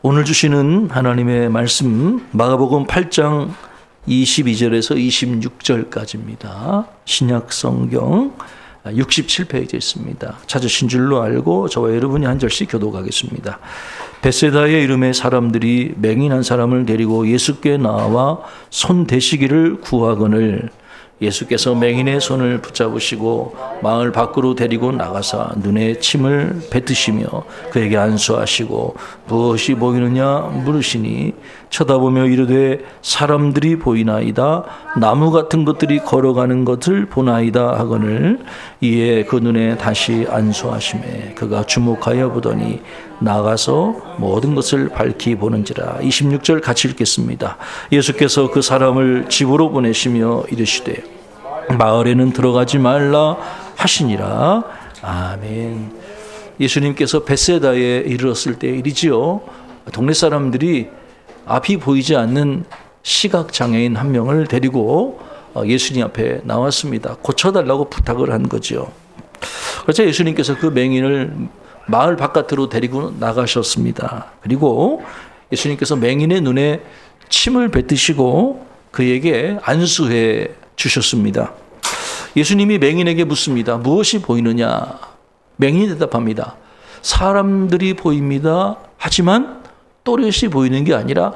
오늘 주시는 하나님의 말씀 마가복음 8장 22절에서 26절까지입니다. 신약 성경 67페이지에 있습니다. 찾으신 줄로 알고 저와 여러분이 한 절씩 교독하겠습니다. 베세다의 이름의 사람들이 맹인한 사람을 데리고 예수께 나와 손 대시기를 구하거늘 예수께서 맹인의 손을 붙잡으시고 마을 밖으로 데리고 나가사 눈에 침을 뱉으시며 그에게 안수하시고 무엇이 보이느냐 물으시니 쳐다보며 이르되 사람들이 보이나이다. 나무 같은 것들이 걸어가는 것을 보나이다 하거늘 이에 그 눈에 다시 안수하시매 그가 주목하여 보더니 나가서 모든 것을 밝히 보는지라. 26절 같이 읽겠습니다. 예수께서 그 사람을 집으로 보내시며 이르시되 마을에는 들어가지 말라 하시니라. 아멘. 예수님께서 베세다에 이르렀을 때 일이지요. 동네 사람들이 앞이 보이지 않는 시각장애인 한 명을 데리고 예수님 앞에 나왔습니다. 고쳐달라고 부탁을 한 거죠. 그래서 예수님께서 그 맹인을 마을 바깥으로 데리고 나가셨습니다. 그리고 예수님께서 맹인의 눈에 침을 뱉으시고 그에게 안수해 주셨습니다. 예수님이 맹인에게 묻습니다. 무엇이 보이느냐? 맹인이 대답합니다. 사람들이 보입니다. 하지만 또렷이 보이는 게 아니라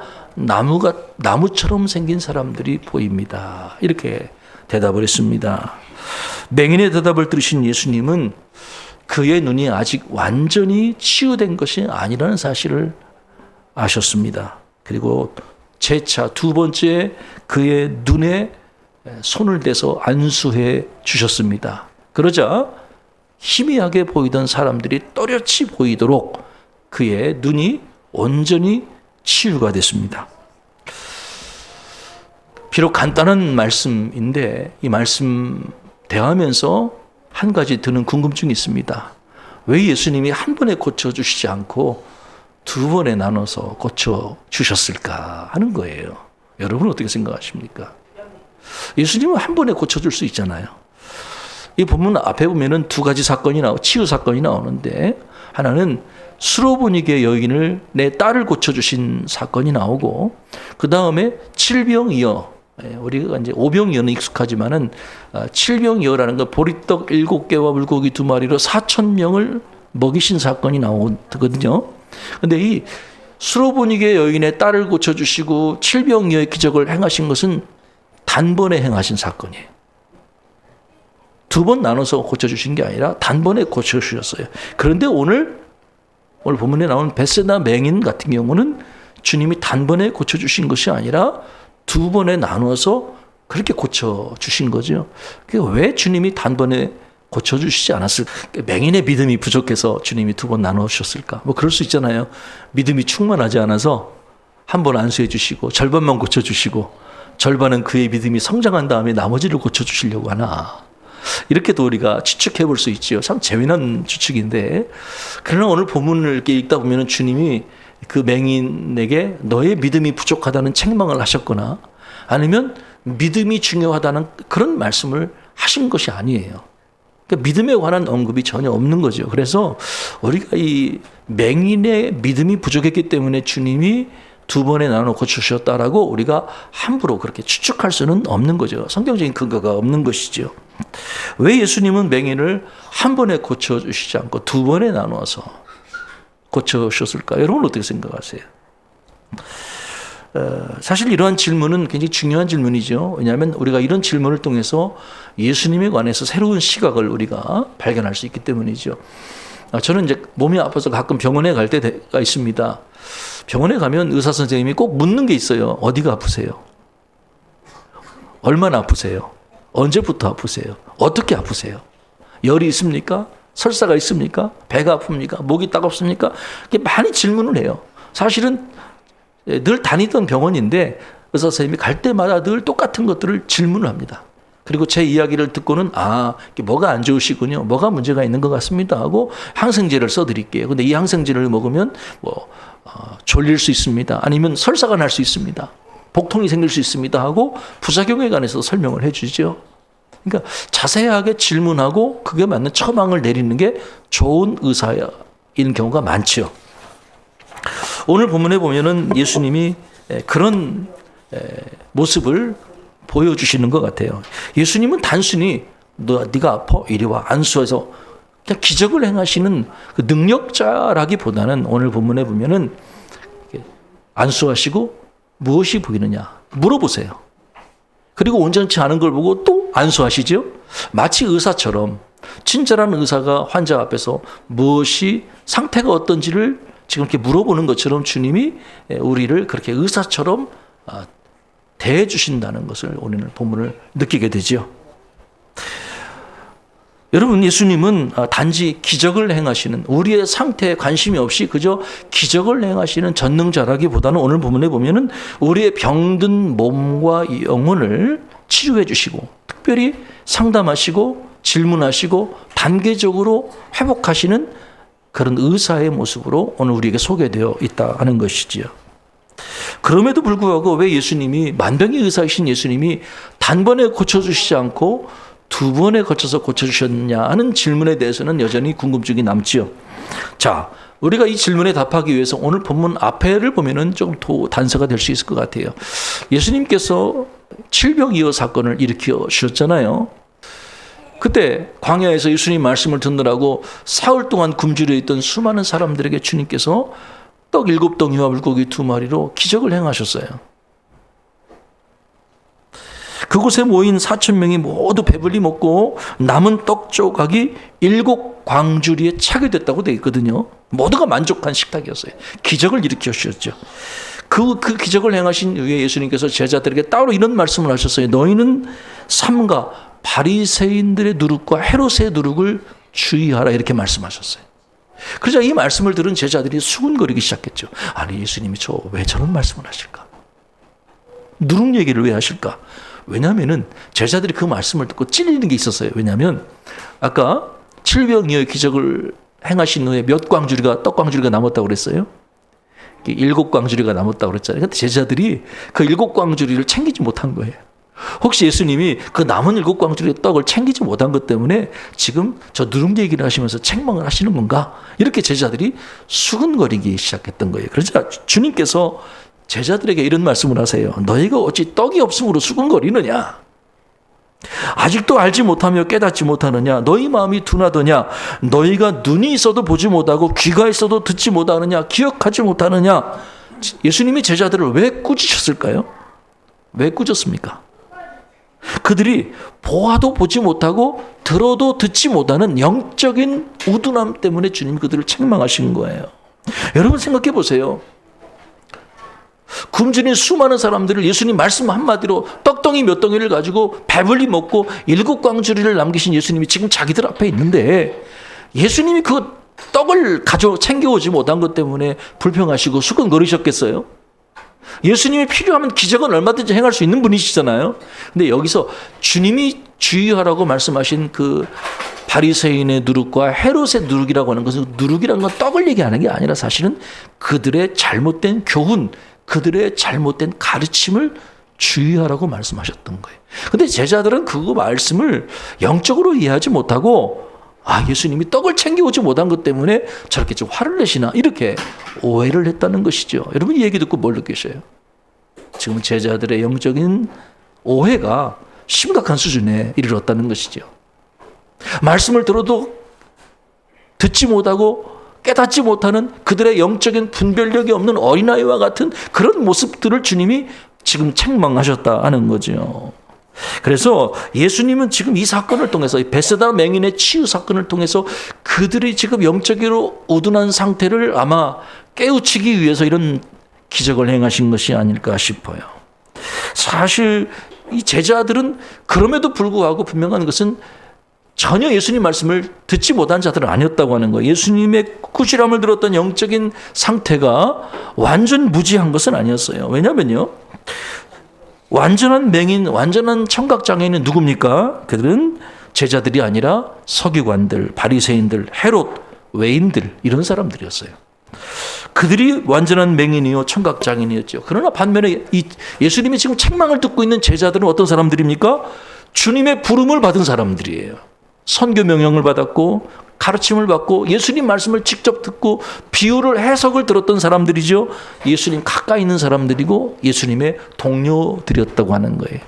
나무처럼 생긴 사람들이 보입니다. 이렇게 대답을 했습니다. 맹인의 대답을 들으신 예수님은 그의 눈이 아직 완전히 치유된 것이 아니라는 사실을 아셨습니다. 그리고 재차 두 번째 그의 눈에 손을 대서 안수해 주셨습니다. 그러자 희미하게 보이던 사람들이 또렷이 보이도록 그의 눈이 온전히 치유가 됐습니다. 비록 간단한 말씀인데 이 말씀 대하면서 한 가지 드는 궁금증이 있습니다. 왜 예수님이 한 번에 고쳐주시지 않고 두 번에 나눠서 고쳐주셨을까 하는 거예요. 여러분 어떻게 생각하십니까? 예수님은 한 번에 고쳐줄 수 있잖아요. 이 본문 앞에 보면은 두 가지 사건이 치유 사건이 나오는데 하나는 수로보니게 여인을 내 딸을 고쳐주신 사건이 나오고 그 다음에 칠병이어 우리가 이제 오병이어는 익숙하지만은 칠병이어라는 건 보리떡 7개와 물고기 2마리로 4,000명을 먹이신 사건이 나오거든요. 근데 이 수로보니게 여인의 딸을 고쳐주시고 칠병이어의 기적을 행하신 것은 단번에 행하신 사건이에요. 두 번 나눠서 고쳐주신 게 아니라 단번에 고쳐주셨어요. 그런데 오늘 본문에 나온 베세다 맹인 같은 경우는 주님이 단번에 고쳐주신 것이 아니라 두 번에 나눠서 그렇게 고쳐주신 거죠. 왜 주님이 단번에 고쳐주시지 않았을까? 맹인의 믿음이 부족해서 주님이 두 번 나누셨을까? 그럴 수 있잖아요. 믿음이 충만하지 않아서 한 번 안수해 주시고 절반만 고쳐주시고 절반은 그의 믿음이 성장한 다음에 나머지를 고쳐주시려고 하나. 이렇게도 우리가 추측해 볼 수 있지요. 참 재미난 추측인데 그러나 오늘 본문을 이렇게 읽다 보면 주님이 그 맹인에게 너의 믿음이 부족하다는 책망을 하셨거나 아니면 믿음이 중요하다는 그런 말씀을 하신 것이 아니에요. 그러니까 믿음에 관한 언급이 전혀 없는 거죠. 그래서 우리가 이 맹인의 믿음이 부족했기 때문에 주님이 두 번에 나눠 고쳐주셨다라고 우리가 함부로 그렇게 추측할 수는 없는 거죠. 성경적인 근거가 없는 것이죠. 왜 예수님은 맹인을 한 번에 고쳐주시지 않고 두 번에 나누어서 고쳐주셨을까? 여러분 어떻게 생각하세요? 사실 이러한 질문은 굉장히 중요한 질문이죠. 왜냐하면 우리가 이런 질문을 통해서 예수님에 관해서 새로운 시각을 우리가 발견할 수 있기 때문이죠. 저는 이제 몸이 아파서 가끔 병원에 갈 때가 있습니다. 병원에 가면 의사 선생님이 꼭 묻는 게 있어요. 어디가 아프세요? 얼마나 아프세요? 언제부터 아프세요? 어떻게 아프세요? 열이 있습니까? 설사가 있습니까? 배가 아픕니까? 목이 따갑습니까? 이렇게 많이 질문을 해요. 사실은 늘 다니던 병원인데 의사 선생님이 갈 때마다 늘 똑같은 것들을 질문을 합니다. 그리고 제 이야기를 듣고는 뭐가 안 좋으시군요. 뭐가 문제가 있는 것 같습니다 하고 항생제를 써드릴게요. 근데 이 항생제를 먹으면 졸릴 수 있습니다. 아니면 설사가 날 수 있습니다. 복통이 생길 수 있습니다 하고 부작용에 관해서 설명을 해주죠. 그러니까 자세하게 질문하고 그게 맞는 처방을 내리는 게 좋은 의사인 경우가 많죠. 오늘 본문에 보면은 예수님이 그런 모습을 보여주시는 것 같아요. 예수님은 단순히 네가 아파? 이리 와. 안수해서 그냥 기적을 행하시는 그 능력자라기보다는 오늘 본문에 보면은 안수하시고 무엇이 보이느냐 물어보세요. 그리고 온전치 않은 걸 보고 또 안수하시죠. 마치 의사처럼 친절한 의사가 환자 앞에서 무엇이 상태가 어떤지를 지금 이렇게 물어보는 것처럼 주님이 우리를 그렇게 의사처럼 대해 주신다는 것을 오늘 본문을 느끼게 되죠. 여러분, 예수님은 단지 기적을 행하시는, 우리의 상태에 관심이 없이 그저 기적을 행하시는 전능자라기보다는 오늘 본문에 보면은 우리의 병든 몸과 영혼을 치유해 주시고 특별히 상담하시고 질문하시고 단계적으로 회복하시는 그런 의사의 모습으로 오늘 우리에게 소개되어 있다 하는 것이지요. 그럼에도 불구하고 왜 예수님이, 만병의 의사이신 예수님이 단번에 고쳐주시지 않고 두 번에 거쳐서 고쳐주셨냐 하는 질문에 대해서는 여전히 궁금증이 남지요. 자, 우리가 이 질문에 답하기 위해서 오늘 본문 앞에를 보면은 좀 더 단서가 될 수 있을 것 같아요. 예수님께서 칠병이어 사건을 일으켜 주셨잖아요. 그때 광야에서 예수님 말씀을 듣느라고 사흘 동안 굶주려 있던 수많은 사람들에게 주님께서 떡 7덩이와 물고기 2마리로 기적을 행하셨어요. 그곳에 모인 4,000명이 모두 배불리 먹고 남은 떡 조각이 7광주리에 차게 됐다고 되어 있거든요. 모두가 만족한 식탁이었어요. 기적을 일으켜 주셨죠. 그 기적을 행하신 후에 예수님께서 제자들에게 따로 이런 말씀을 하셨어요. 너희는 삼가 바리새인들의 누룩과 헤롯의 누룩을 주의하라, 이렇게 말씀하셨어요. 그러자 이 말씀을 들은 제자들이 수군거리기 시작했죠. 아니, 예수님이 왜 저런 말씀을 하실까? 누룩 얘기를 왜 하실까? 왜냐하면은 제자들이 그 말씀을 듣고 찔리는 게 있었어요. 왜냐하면 아까 칠병이어의 기적을 행하신 후에 몇 광주리가, 떡광주리가 남았다고 그랬어요? 7광주리가 남았다고 그랬잖아요. 근데 제자들이 그 7광주리를 챙기지 못한 거예요. 혹시 예수님이 그 남은 7광주리의 떡을 챙기지 못한 것 때문에 지금 저 누룩 얘기를 하시면서 책망을 하시는 건가? 이렇게 제자들이 수근거리기 시작했던 거예요. 그러자 주님께서 제자들에게 이런 말씀을 하세요. 너희가 어찌 떡이 없음으로 수근거리느냐? 아직도 알지 못하며 깨닫지 못하느냐? 너희 마음이 둔하더냐? 너희가 눈이 있어도 보지 못하고 귀가 있어도 듣지 못하느냐? 기억하지 못하느냐? 예수님이 제자들을 왜 꾸짖으셨을까요? 왜 꾸짖습니까? 그들이 보아도 보지 못하고 들어도 듣지 못하는 영적인 우둔함 때문에 주님이 그들을 책망하신 거예요. 여러분 생각해 보세요. 굶주린 수많은 사람들을 예수님 말씀 한마디로 떡덩이 몇 덩이를 가지고 배불리 먹고 7광주리를 남기신 예수님이 지금 자기들 앞에 있는데 예수님이 그 떡을 챙겨오지 못한 것 때문에 불평하시고 수근거리셨겠어요? 예수님이 필요하면 기적은 얼마든지 행할 수 있는 분이시잖아요. 근데 여기서 주님이 주의하라고 말씀하신 그 바리새인의 누룩과 헤롯의 누룩이라고 하는 것은, 누룩이라는 건 떡을 얘기하는 게 아니라 사실은 그들의 잘못된 교훈, 그들의 잘못된 가르침을 주의하라고 말씀하셨던 거예요. 근데 제자들은 그 말씀을 영적으로 이해하지 못하고 예수님이 떡을 챙겨오지 못한 것 때문에 저렇게 좀 화를 내시나, 이렇게 오해를 했다는 것이죠. 여러분 이 얘기 듣고 뭘 느끼셔요? 지금 제자들의 영적인 오해가 심각한 수준에 이르렀다는 것이죠. 말씀을 들어도 듣지 못하고 깨닫지 못하는 그들의 영적인 분별력이 없는 어린아이와 같은 그런 모습들을 주님이 지금 책망하셨다 하는 거죠. 그래서 예수님은 지금 이 사건을 통해서, 이 베세다 맹인의 치유 사건을 통해서 그들이 지금 영적으로 우둔한 상태를 아마 깨우치기 위해서 이런 기적을 행하신 것이 아닐까 싶어요. 사실 이 제자들은 그럼에도 불구하고 분명한 것은 전혀 예수님 말씀을 듣지 못한 자들은 아니었다고 하는 거예요. 예수님의 꾸지람을 들었던 영적인 상태가 완전 무지한 것은 아니었어요. 왜냐면요, 완전한 맹인, 완전한 청각장애인은 누굽니까? 그들은 제자들이 아니라 서기관들, 바리새인들, 헤롯, 외인들, 이런 사람들이었어요. 그들이 완전한 맹인이요 청각장애인이었죠. 그러나 반면에 이 예수님이 지금 책망을 듣고 있는 제자들은 어떤 사람들입니까? 주님의 부름을 받은 사람들이에요. 선교 명령을 받았고 가르침을 받고 예수님 말씀을 직접 듣고 비유를 해석을 들었던 사람들이죠. 예수님 가까이 있는 사람들이고 예수님의 동료들이었다고 하는 거예요.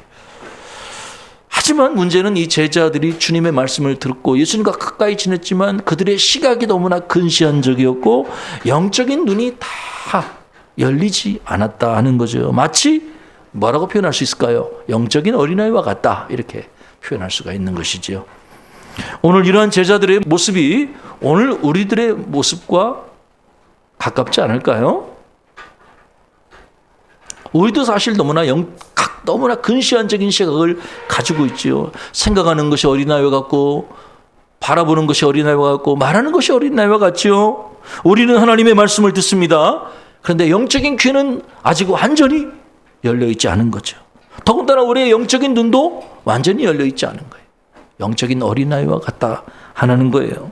하지만 문제는 이 제자들이 주님의 말씀을 듣고 예수님과 가까이 지냈지만 그들의 시각이 너무나 근시안적이었고 영적인 눈이 다 열리지 않았다 하는 거죠. 마치 뭐라고 표현할 수 있을까요? 영적인 어린아이와 같다, 이렇게 표현할 수가 있는 것이지요. 오늘 이러한 제자들의 모습이 오늘 우리들의 모습과 가깝지 않을까요? 우리도 사실 너무나 근시안적인 시각을 가지고 있지요. 생각하는 것이 어린아이와 같고 바라보는 것이 어린아이와 같고 말하는 것이 어린아이와 같지요. 우리는 하나님의 말씀을 듣습니다. 그런데 영적인 귀는 아직 완전히 열려있지 않은 거죠. 더군다나 우리의 영적인 눈도 완전히 열려있지 않은 거예요. 영적인 어린아이와 같다 하는 거예요.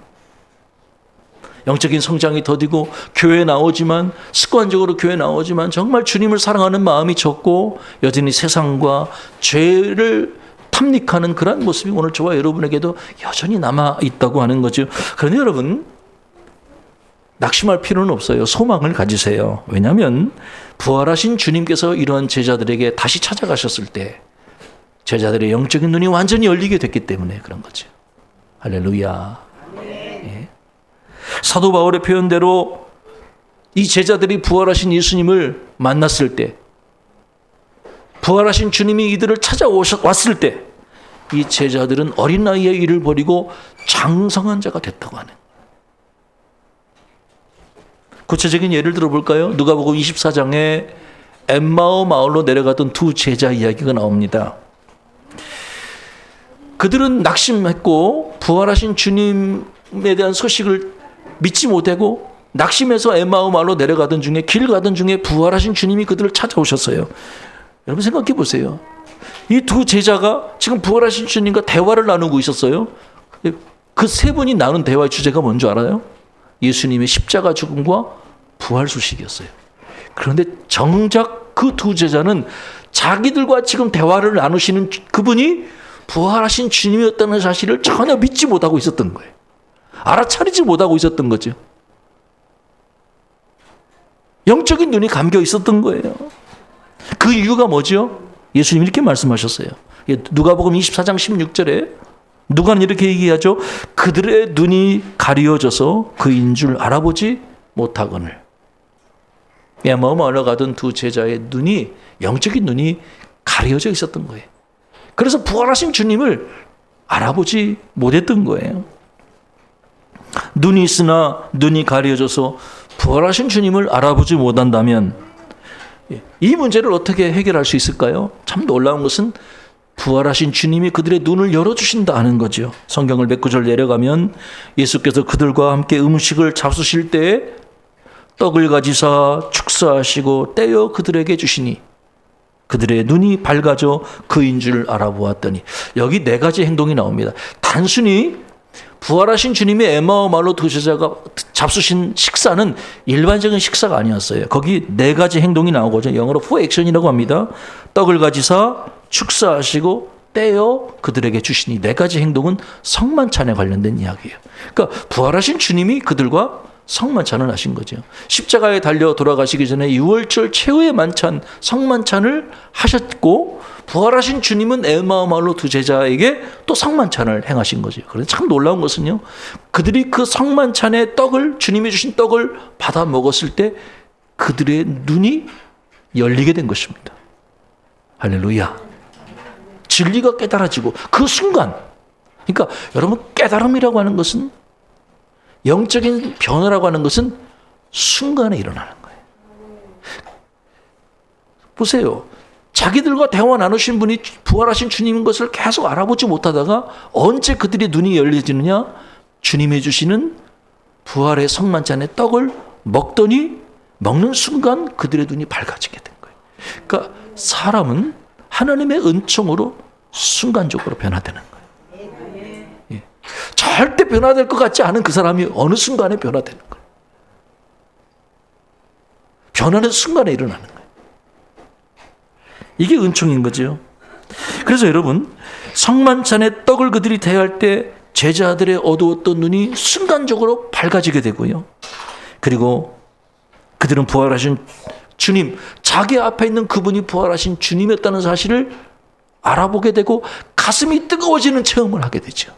영적인 성장이 더디고 교회에 나오지만 습관적으로 교회에 나오지만 정말 주님을 사랑하는 마음이 적고 여전히 세상과 죄를 탐닉하는 그런 모습이 오늘 저와 여러분에게도 여전히 남아있다고 하는 거죠. 그런데 여러분, 낙심할 필요는 없어요. 소망을 가지세요. 왜냐하면 부활하신 주님께서 이런 제자들에게 다시 찾아가셨을 때 제자들의 영적인 눈이 완전히 열리게 됐기 때문에 그런 거죠. 할렐루야. 예. 사도 바울의 표현대로 이 제자들이 부활하신 예수님을 만났을 때, 부활하신 주님이 이들을 찾아왔을 때 이 제자들은 어린 나이에 일을 버리고 장성한 자가 됐다고 하는. 구체적인 예를 들어볼까요? 누가복음 24장에 엠마오 마을로 내려가던 두 제자 이야기가 나옵니다. 그들은 낙심했고 부활하신 주님에 대한 소식을 믿지 못하고 낙심해서 엠마오 마을로 내려가던 중에 길 가던 중에 부활하신 주님이 그들을 찾아오셨어요. 여러분 생각해 보세요. 이 두 제자가 지금 부활하신 주님과 대화를 나누고 있었어요. 그 세 분이 나눈 대화의 주제가 뭔지 알아요? 예수님의 십자가 죽음과 부활 소식이었어요. 그런데 정작 그 두 제자는 자기들과 지금 대화를 나누시는 그분이 부활하신 주님이었다는 사실을 전혀 믿지 못하고 있었던 거예요. 알아차리지 못하고 있었던 거죠. 영적인 눈이 감겨 있었던 거예요. 그 이유가 뭐죠? 예수님이 이렇게 말씀하셨어요. 누가복음 24장 16절에 누가는 이렇게 얘기하죠. 그들의 눈이 가려져서 그인 줄 알아보지 못하거늘. 엠마오로 가던 두 제자의 눈이, 영적인 눈이 가려져 있었던 거예요. 그래서 부활하신 주님을 알아보지 못했던 거예요. 눈이 있으나 눈이 가려져서 부활하신 주님을 알아보지 못한다면 이 문제를 어떻게 해결할 수 있을까요? 참 놀라운 것은 부활하신 주님이 그들의 눈을 열어주신다 하는 거죠. 성경을 몇 구절 내려가면 예수께서 그들과 함께 음식을 잡수실 때 떡을 가지사 축사하시고 떼어 그들에게 주시니 그들의 눈이 밝아져 그인 줄 알아보았더니. 여기 네 가지 행동이 나옵니다. 단순히 부활하신 주님의 엠마오 마을로 두 제자가 잡수신 식사는 일반적인 식사가 아니었어요. 거기 네 가지 행동이 나오거든요. 영어로 포 액션이라고 합니다. 떡을 가지사 축사하시고 떼어 그들에게 주시니. 네 가지 행동은 성만찬에 관련된 이야기예요. 그러니까 부활하신 주님이 그들과 성만찬을 하신 거죠. 십자가에 달려 돌아가시기 전에 6월절 최후의 만찬, 성만찬을 하셨고 부활하신 주님은 엠마오 마을로 두 제자에게 또 성만찬을 행하신 거죠. 그런데 참 놀라운 것은요, 그들이 그 성만찬의 떡을, 주님이 주신 떡을 받아 먹었을 때 그들의 눈이 열리게 된 것입니다. 할렐루야. 진리가 깨달아지고 그 순간, 그러니까 여러분, 깨달음이라고 하는 것은, 영적인 변화라고 하는 것은 순간에 일어나는 거예요. 보세요. 자기들과 대화 나누신 분이 부활하신 주님인 것을 계속 알아보지 못하다가 언제 그들의 눈이 열려지느냐? 주님이 주시는 부활의 성만찬의 떡을 먹더니 먹는 순간 그들의 눈이 밝아지게 된 거예요. 그러니까 사람은 하나님의 은총으로 순간적으로 변화되는 거예요. 예. 절대 변화될 것 같지 않은 그 사람이 어느 순간에 변화되는 거예요. 변화는 순간에 일어나는 거예요. 이게 은총인 거죠. 그래서 여러분, 성만찬의 떡을 그들이 대할 때 제자들의 어두웠던 눈이 순간적으로 밝아지게 되고요. 그리고 그들은 부활하신 주님, 자기 앞에 있는 그분이 부활하신 주님이었다는 사실을 알아보게 되고 가슴이 뜨거워지는 체험을 하게 되죠.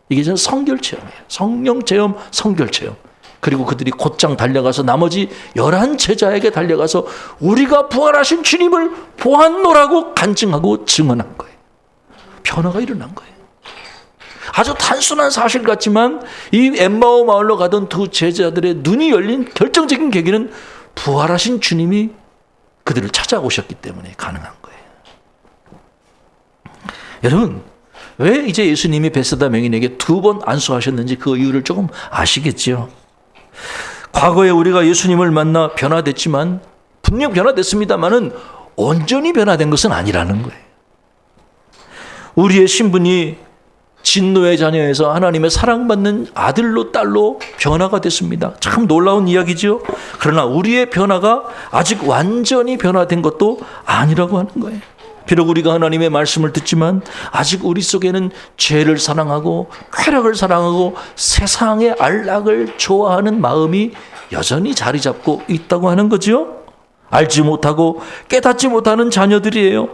이게 전 성결 체험이에요. 성령 체험, 성결 체험. 그리고 그들이 곧장 달려가서 나머지 11 제자에게 달려가서 우리가 부활하신 주님을 보았노라고 간증하고 증언한 거예요. 변화가 일어난 거예요. 아주 단순한 사실 같지만 이 엠마오 마을로 가던 두 제자들의 눈이 열린 결정적인 계기는 부활하신 주님이 그들을 찾아오셨기 때문에 가능한 거예요. 여러분, 왜 이제 예수님이 베세다 맹인에게 2번 안수하셨는지 그 이유를 조금 아시겠죠? 과거에 우리가 예수님을 만나 변화됐지만, 분명 변화됐습니다만은 온전히 변화된 것은 아니라는 거예요. 우리의 신분이 진노의 자녀에서 하나님의 사랑받는 아들로 딸로 변화가 됐습니다. 참 놀라운 이야기죠. 그러나 우리의 변화가 아직 완전히 변화된 것도 아니라고 하는 거예요. 비록 우리가 하나님의 말씀을 듣지만 아직 우리 속에는 죄를 사랑하고 쾌락을 사랑하고 세상의 안락을 좋아하는 마음이 여전히 자리 잡고 있다고 하는 거죠. 알지 못하고 깨닫지 못하는 자녀들이에요.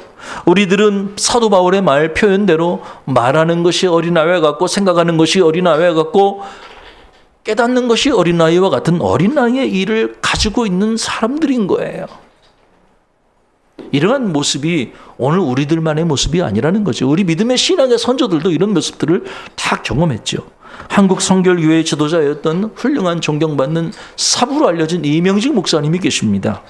우리들은 사도 바울의 말 표현대로 말하는 것이 어린아이와 같고 생각하는 것이 어린아이와 같고 깨닫는 것이 어린아이와 같은 어린아이의 일을 가지고 있는 사람들인 거예요. 이러한 모습이 오늘 우리들만의 모습이 아니라는 거죠. 우리 믿음의 신앙의 선조들도 이런 모습들을 다 경험했죠. 한국 성결교회의 지도자였던 훌륭한 존경받는 사부로 알려진 이명직 목사님이 계십니다.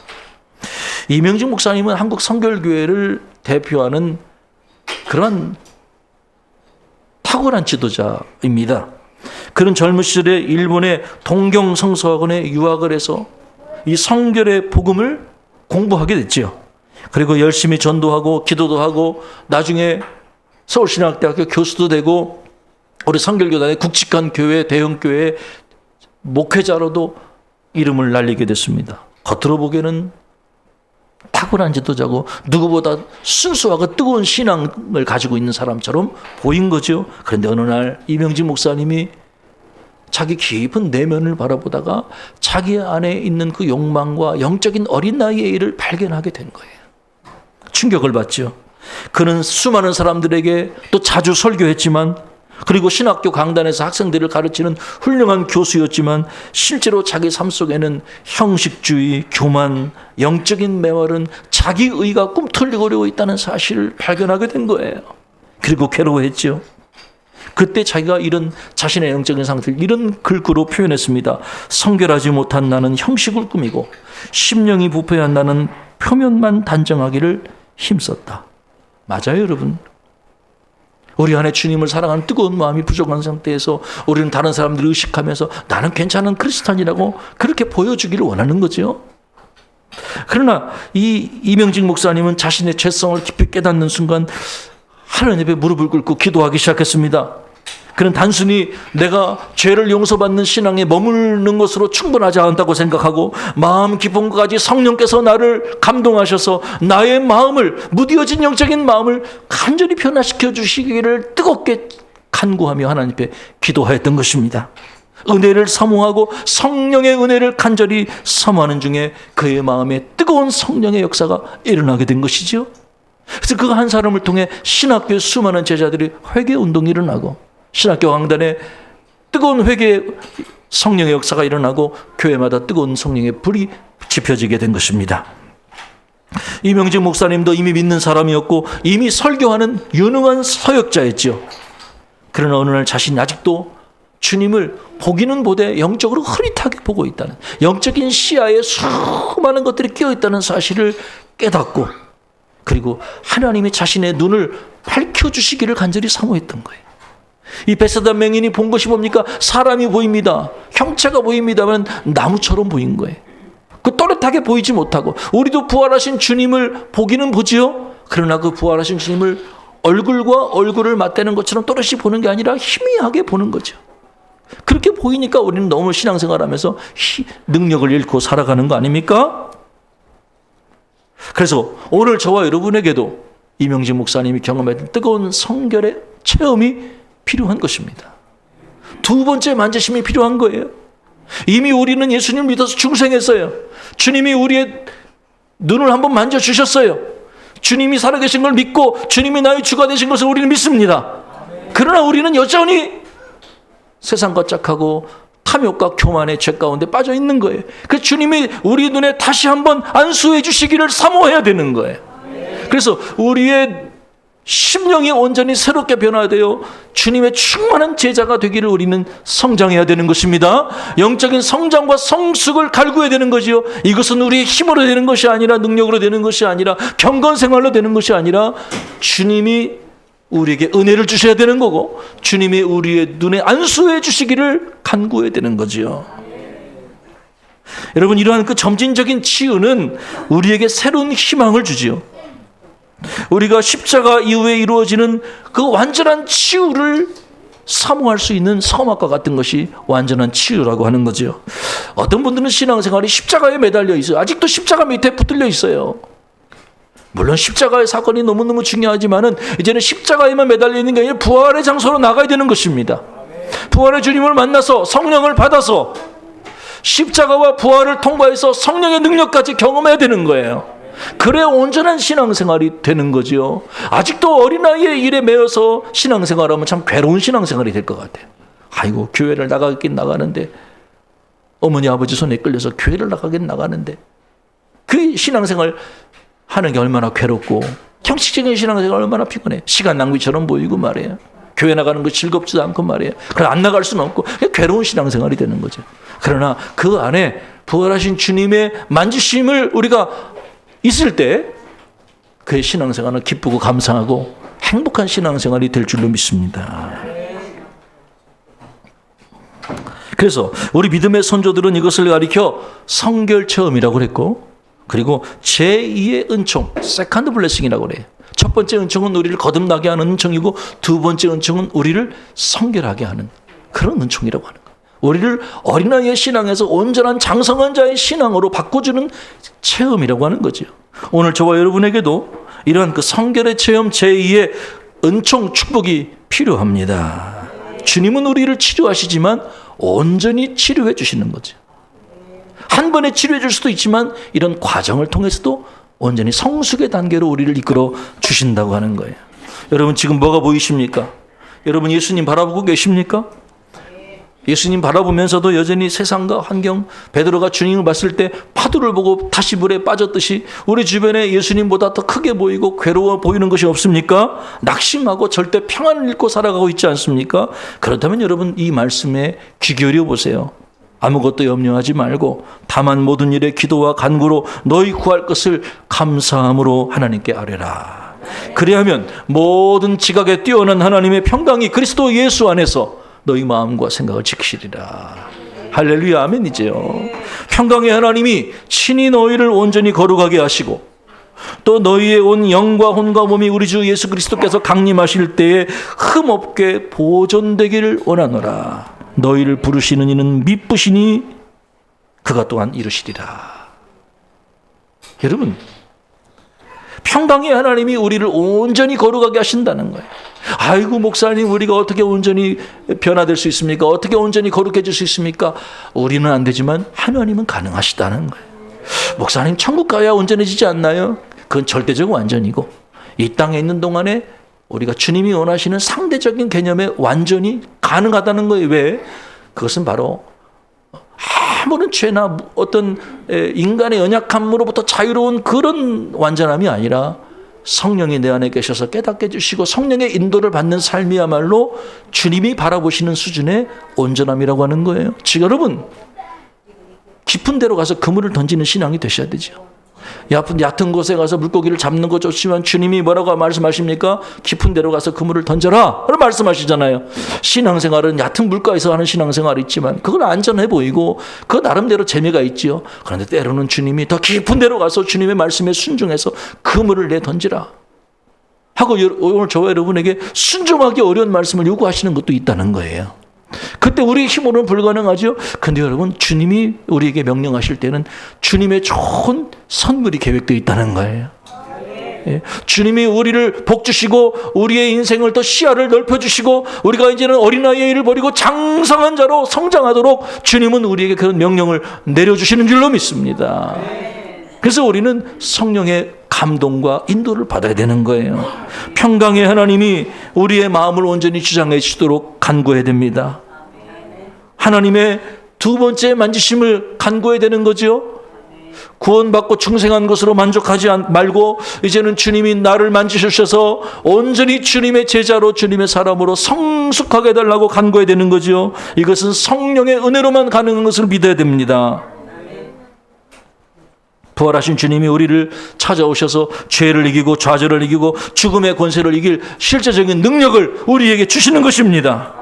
이명직 목사님은 한국 성결교회를 대표하는 그런 탁월한 지도자입니다. 그는 젊은 시절에 일본의 동경성서학원에 유학을 해서 이 성결의 복음을 공부하게 됐죠. 그리고 열심히 전도하고 기도도 하고 나중에 서울신학대학교 교수도 되고 우리 성결교단의 굵직한 교회, 대형교회 목회자로도 이름을 날리게 됐습니다. 겉으로 보기에는 탁월한 지도자고 누구보다 순수하고 뜨거운 신앙을 가지고 있는 사람처럼 보인 거죠. 그런데 어느 날 이명직 목사님이 자기 깊은 내면을 바라보다가 자기 안에 있는 그 욕망과 영적인 어린 나이의 일을 발견하게 된 거예요. 충격을 받죠. 그는 수많은 사람들에게 또 자주 설교했지만 그리고 신학교 강단에서 학생들을 가르치는 훌륭한 교수였지만 실제로 자기 삶 속에는 형식주의, 교만, 영적인 메말은 자기의가 꿈틀거리고 있다는 사실을 발견하게 된 거예요. 그리고 괴로워했죠. 그때 자기가 이런 자신의 영적인 상태를 이런 글귀로 표현했습니다. 성결하지 못한 나는 형식을 꾸미고 심령이 부패한 나는 표면만 단정하기를 힘썼다. 맞아요, 여러분. 우리 안에 주님을 사랑하는 뜨거운 마음이 부족한 상태에서 우리는 다른 사람들을 의식하면서 나는 괜찮은 크리스찬이라고 그렇게 보여주기를 원하는 거죠. 그러나 이 이명직 목사님은 자신의 죄성을 깊이 깨닫는 순간 하나님 앞에 무릎을 꿇고 기도하기 시작했습니다. 그는 단순히 내가 죄를 용서받는 신앙에 머무르는 것으로 충분하지 않다고 생각하고 마음 깊은 것까지 성령께서 나를 감동하셔서 나의 마음을 무뎌진 영적인 마음을 간절히 변화시켜 주시기를 뜨겁게 간구하며 하나님 앞에 기도하였던 것입니다. 은혜를 사모하고 성령의 은혜를 간절히 사모하는 중에 그의 마음에 뜨거운 성령의 역사가 일어나게 된 것이죠. 그래서 그 한 사람을 통해 신학교의 수많은 제자들이 회개 운동이 일어나고 신학교 강단에 뜨거운 회개 성령의 역사가 일어나고 교회마다 뜨거운 성령의 불이 지펴지게 된 것입니다. 이명직 목사님도 이미 믿는 사람이었고 이미 설교하는 유능한 서역자였죠. 그러나 어느 날 자신이 아직도 주님을 보기는 보되 영적으로 흐릿하게 보고 있다는, 영적인 시야에 수많은 것들이 끼어 있다는 사실을 깨닫고 그리고 하나님이 자신의 눈을 밝혀주시기를 간절히 사모했던 거예요. 이 베세다 맹인이 본 것이 뭡니까? 사람이 보입니다. 형체가 보입니다만 나무처럼 보인 거예요. 그 또렷하게 보이지 못하고 우리도 부활하신 주님을 보기는 보지요. 그러나 그 부활하신 주님을 얼굴과 얼굴을 맞대는 것처럼 또렷이 보는 게 아니라 희미하게 보는 거죠. 그렇게 보이니까 우리는 너무 신앙생활하면서 능력을 잃고 살아가는 거 아닙니까? 그래서 오늘 저와 여러분에게도 이명직 목사님이 경험했던 뜨거운 성결의 체험이 필요한 것입니다. 두 번째 만지심이 필요한 거예요. 이미 우리는 예수님을 믿어서 중생했어요. 주님이 우리의 눈을 한번 만져주셨어요. 주님이 살아계신 걸 믿고 주님이 나의 주가 되신 것을 우리는 믿습니다. 그러나 우리는 여전히 세상과 짝하고 탐욕과 교만의 죄 가운데 빠져 있는 거예요. 그래서 주님이 우리 눈에 다시 한번 안수해 주시기를 사모해야 되는 거예요. 그래서 우리의 심령이 온전히 새롭게 변화되어 주님의 충만한 제자가 되기를 우리는 성장해야 되는 것입니다. 영적인 성장과 성숙을 갈구해야 되는 거지요. 이것은 우리의 힘으로 되는 것이 아니라, 능력으로 되는 것이 아니라, 경건 생활로 되는 것이 아니라, 주님이 우리에게 은혜를 주셔야 되는 거고, 주님이 우리의 눈에 안수해 주시기를 간구해야 되는 거지요. 여러분, 이러한 그 점진적인 치유는 우리에게 새로운 희망을 주지요. 우리가 십자가 이후에 이루어지는 그 완전한 치유를 사모할 수 있는 성막과 같은 것이 완전한 치유라고 하는 거죠. 어떤 분들은 신앙생활이 십자가에 매달려 있어요. 아직도 십자가 밑에 붙들려 있어요. 물론 십자가의 사건이 너무너무 중요하지만은 이제는 십자가에만 매달려 있는 게 아니라 부활의 장소로 나가야 되는 것입니다. 부활의 주님을 만나서 성령을 받아서 십자가와 부활을 통과해서 성령의 능력까지 경험해야 되는 거예요. 그래야 온전한 신앙생활이 되는 거지요. 아직도 어린아이의 일에 매여서 신앙생활하면 참 괴로운 신앙생활이 될 것 같아요. 아이고, 교회를 나가긴 나가는데, 어머니 아버지 손에 끌려서 교회를 나가긴 나가는데, 그 신앙생활 하는 게 얼마나 괴롭고, 형식적인 신앙생활 얼마나 피곤해. 시간 낭비처럼 보이고 말이에요. 교회 나가는 거 즐겁지도 않고 말이에요. 그래, 안 나갈 수는 없고 괴로운 신앙생활이 되는 거죠. 그러나 그 안에 부활하신 주님의 만지심을 우리가 있을 때 그의 신앙생활은 기쁘고 감사하고 행복한 신앙생활이 될 줄로 믿습니다. 그래서 우리 믿음의 선조들은 이것을 가리켜 성결체험이라고 그랬고, 그리고 제2의 은총, 세컨드 블레싱이라고 그래요. 첫 번째 은총은 우리를 거듭나게 하는 은총이고, 두 번째 은총은 우리를 성결하게 하는 그런 은총이라고 하는 거예요. 우리를 어린아이의 신앙에서 온전한 장성한 자의 신앙으로 바꿔주는 체험이라고 하는 거죠. 오늘 저와 여러분에게도 이러한 그 성결의 체험 제2의 은총 축복이 필요합니다. 주님은 우리를 치료하시지만 온전히 치료해 주시는 거죠. 한 번에 치료해 줄 수도 있지만 이런 과정을 통해서도 온전히 성숙의 단계로 우리를 이끌어 주신다고 하는 거예요. 여러분, 지금 뭐가 보이십니까? 여러분, 예수님 바라보고 계십니까? 예수님 바라보면서도 여전히 세상과 환경, 베드로가 주님을 봤을 때 파도를 보고 다시 물에 빠졌듯이 우리 주변에 예수님보다 더 크게 보이고 괴로워 보이는 것이 없습니까? 낙심하고 절대 평안을 잃고 살아가고 있지 않습니까? 그렇다면 여러분, 이 말씀에 귀 기울여 보세요. 아무것도 염려하지 말고 다만 모든 일에 기도와 간구로 너희 구할 것을 감사함으로 하나님께 아뢰라. 그리하면 모든 지각에 뛰어난 하나님의 평강이 그리스도 예수 안에서 너희 마음과 생각을 지키시리라. 할렐루야, 아멘이지요. 평강의 하나님이 친히 너희를 온전히 거룩하게 하시고 또 너희의 온 영과 혼과 몸이 우리 주 예수 그리스도께서 강림하실 때에 흠없게 보존되기를 원하노라. 너희를 부르시는 이는 미쁘시니 그가 또한 이루시리라. 여러분, 평강의 하나님이 우리를 온전히 거룩하게 하신다는 거예요. 아이고, 목사님, 우리가 어떻게 온전히 변화될 수 있습니까? 어떻게 온전히 거룩해질 수 있습니까? 우리는 안 되지만 하나님은 가능하시다는 거예요. 목사님, 천국 가야 온전해지지 않나요? 그건 절대적 완전이고, 이 땅에 있는 동안에 우리가 주님이 원하시는 상대적인 개념에 완전히 가능하다는 거예요. 왜? 그것은 바로 아무런 죄나 어떤 인간의 연약함으로부터 자유로운 그런 완전함이 아니라 성령이 내 안에 계셔서 깨닫게 해주시고 성령의 인도를 받는 삶이야말로 주님이 바라보시는 수준의 온전함이라고 하는 거예요. 지금 여러분, 깊은 데로 가서 그물을 던지는 신앙이 되셔야 되죠. 얕은 곳에 가서 물고기를 잡는 거 좋지만 주님이 뭐라고 말씀하십니까? 깊은 데로 가서 그물을 던져라 라고 말씀하시잖아요. 신앙생활은 얕은 물가에서 하는 신앙생활이 있지만 그건 안전해 보이고 그 나름대로 재미가 있지요. 그런데 때로는 주님이 더 깊은 데로 가서 주님의 말씀에 순종해서 그물을 내던지라 하고 오늘 저와 여러분에게 순종하기 어려운 말씀을 요구하시는 것도 있다는 거예요. 그때 우리 힘으로는 불가능하죠. 근데 여러분, 주님이 우리에게 명령하실 때는 주님의 좋은 선물이 계획되어 있다는 거예요. 주님이 우리를 복 주시고 우리의 인생을 더 시야를 넓혀주시고 우리가 이제는 어린아이의 일을 버리고 장성한 자로 성장하도록 주님은 우리에게 그런 명령을 내려주시는 줄로 믿습니다. 그래서 우리는 성령의 감동과 인도를 받아야 되는 거예요. 평강의 하나님이 우리의 마음을 온전히 주장해 주시도록 간구해야 됩니다. 하나님의 두 번째 만지심을 간구해야 되는 거죠. 구원받고 충성한 것으로 만족하지 말고 이제는 주님이 나를 만지셔서 온전히 주님의 제자로 주님의 사람으로 성숙하게 해달라고 간구해야 되는 거죠. 이것은 성령의 은혜로만 가능한 것을 믿어야 됩니다. 부활하신 주님이 우리를 찾아오셔서 죄를 이기고 좌절을 이기고 죽음의 권세를 이길 실제적인 능력을 우리에게 주시는 것입니다.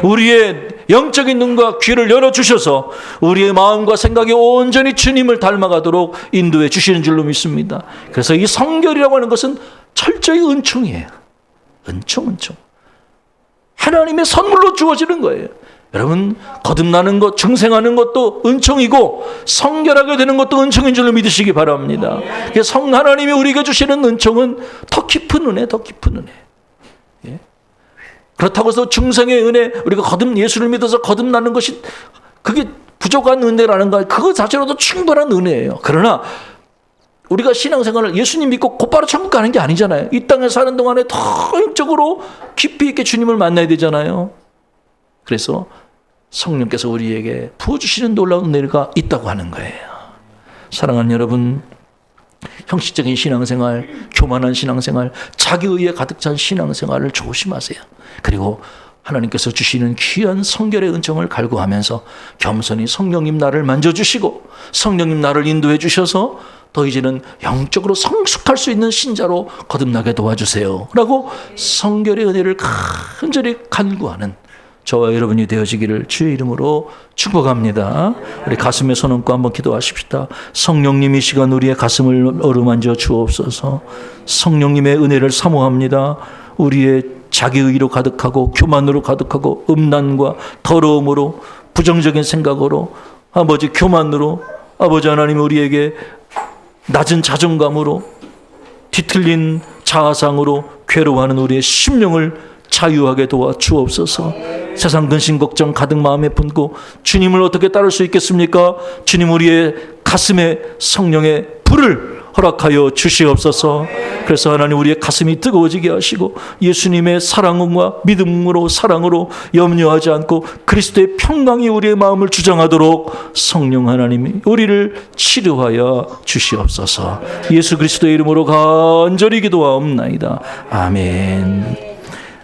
우리의 영적인 눈과 귀를 열어주셔서 우리의 마음과 생각이 온전히 주님을 닮아가도록 인도해 주시는 줄로 믿습니다. 그래서 이 성결이라고 하는 것은 철저히 은총이에요. 은총. 하나님의 선물로 주어지는 거예요. 여러분, 거듭나는 것, 증생하는 것도 은총이고 성결하게 되는 것도 은총인 줄로 믿으시기 바랍니다. 하나님이 우리에게 주시는 은총은 더 깊은 은혜, 더 깊은 은혜. 예? 그렇다고 해서 증생의 은혜, 우리가 예수를 믿어서 거듭나는 것이 그게 부족한 은혜라는 거, 그거 자체로도 충분한 은혜예요. 그러나 우리가 신앙생활을 예수님 믿고 곧바로 천국 가는 게 아니잖아요. 이 땅에 사는 동안에 더 영적으로 깊이 있게 주님을 만나야 되잖아요. 그래서 성령께서 우리에게 부어주시는 놀라운 은혜가 있다고 하는 거예요. 사랑하는 여러분, 형식적인 신앙생활, 교만한 신앙생활, 자기의에 가득 찬 신앙생활을 조심하세요. 그리고 하나님께서 주시는 귀한 성결의 은총을 갈구하면서 겸손히 성령님 나를 만져주시고 성령님 나를 인도해 주셔서 더 이제는 영적으로 성숙할 수 있는 신자로 거듭나게 도와주세요 라고 성결의 은혜를 간절히 간구하는 저와 여러분이 되어지기를 주의 이름으로 축복합니다. 우리 가슴에 손 얹고 한번 기도하십시다. 성령님 이 시간 우리의 가슴을 어루만져 주옵소서. 성령님의 은혜를 사모합니다. 우리의 자기의로 가득하고 교만으로 가득하고 음란과 더러움으로 부정적인 생각으로 아버지 교만으로 아버지 하나님 우리에게 낮은 자존감으로 뒤틀린 자아상으로 괴로워하는 우리의 심령을 자유하게 도와 주옵소서. 세상 근심 걱정 가득 마음에 품고 주님을 어떻게 따를 수 있겠습니까? 주님 우리의 가슴에 성령의 불을 허락하여 주시옵소서. 그래서 하나님 우리의 가슴이 뜨거워지게 하시고 예수님의 사랑과 믿음으로 사랑으로 염려하지 않고 그리스도의 평강이 우리의 마음을 주장하도록 성령 하나님이 우리를 치료하여 주시옵소서. 예수 그리스도의 이름으로 간절히 기도하옵나이다. 아멘.